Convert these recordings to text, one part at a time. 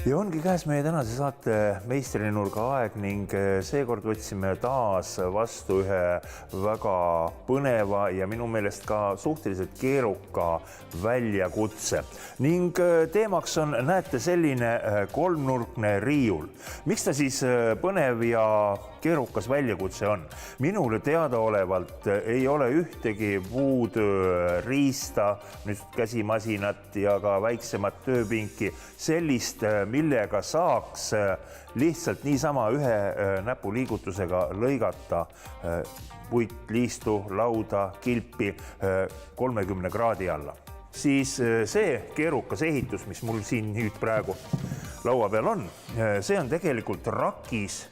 Ja ongi käes meie tänase saate Meistrinurga aeg ning seekord võtsime taas vastu ühe väga põneva ja minu meelest ka suhteliselt keeruka väljakutse. Ning teemaks on, näete, selline kolmnurkne riiul. Miks ta siis põnev ja keerukas väljakutse on? Minule teadaolevalt ei ole ühtegi puutööriista, nüüd käsimasinat ja ka väiksemat tööpinki, sellist, millega saaks lihtsalt niisama ühe näpuliigutusega lõigata puitliistu, lauda, kilpi 30 kraadi alla. Siis see keerukas ehitus, mis mul siin nüüd praegu laua peal on, see on tegelikult rakis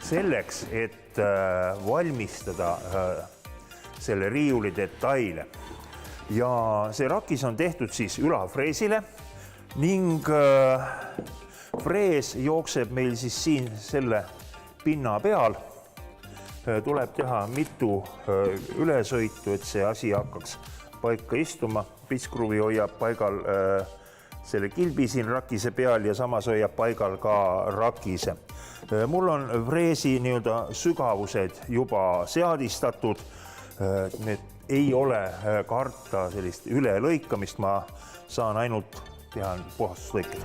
selleks, et valmistada selle riiuli detaile. Ja see rakis on tehtud siis ülafreesile ning frees jookseb meil siis siin selle pinna peal. Tuleb teha mitu ülesõitu, et see asi hakkaks paika istuma. Pitskruvi hoiab paigal selle kilbi siin rakise peal ja samas hoiab paigal ka rakise. Mul on freesi sügavused juba seadistatud. Need ei ole karta sellist ülelõikamist, ma saan ainult teha puhastuslõiked.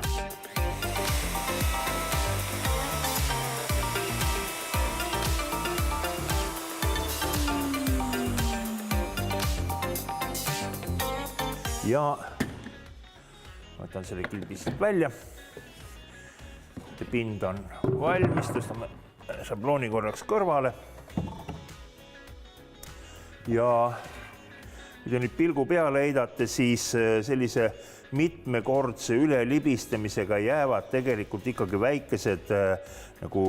Ja võtan selle kilbi siit välja. Pind on valmis, tõstame šablooni korraks kõrvale. Ja kui te nüüd pilgu peale heidate, siis sellise mitmekordse ülelibistamisega jäävad tegelikult ikkagi väikesed nagu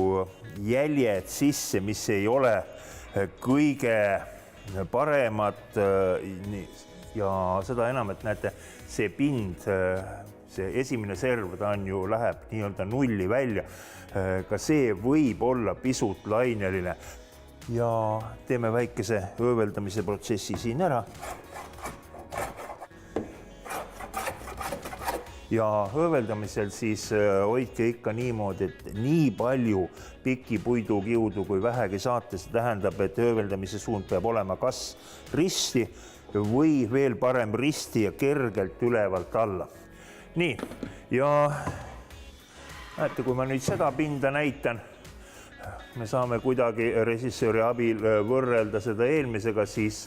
jäljed sisse, mis ei ole kõige paremad. Ja seda enam, et näete, see pind, see esimene serv, ta on ju läheb nulli välja. Ka see võib olla pisut laineline. Ja teeme väikese ööveldamise protsessi siin ära. Ja ööveldamisel siis hoidke ikka niimoodi, et nii palju pikki puidukiudu kui vähegi saate. See tähendab, et ööveldamise suund peab olema kas risti või veel parem risti ja kergelt ülevalt alla. Nii, ja näete, kui ma nüüd seda pinda näitan, me saame kuidagi režissööri abil võrrelda seda eelmisega, siis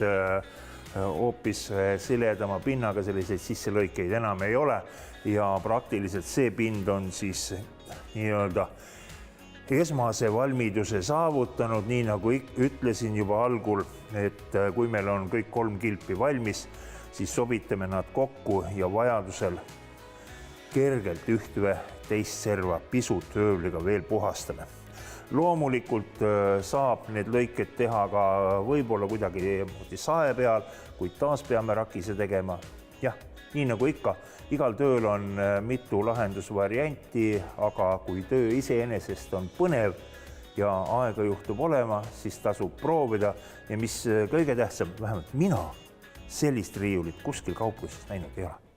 hoopis siledama pinnaga selliseid sisselõikeid enam ei ole ja praktiliselt see pind on siis esmase valmiduse saavutanud, nii nagu ütlesin juba algul, et kui meil on kõik 3 kilpi valmis, siis sobitame nad kokku ja vajadusel kergelt üht või teist serva pisut öövliga veel puhastame. Loomulikult saab need lõiked teha ka võib-olla kuidagi sae peal, kuid taas peame rakise tegema. Jah, nii nagu ikka, igal tööl on mitu lahendusvarianti, aga kui töö iseenesest on põnev ja aega juhtub olema, siis tasub proovida. Ja mis kõige tähtsam, vähemalt mina sellist riiulit kuskil kaupluses näinud ei ole.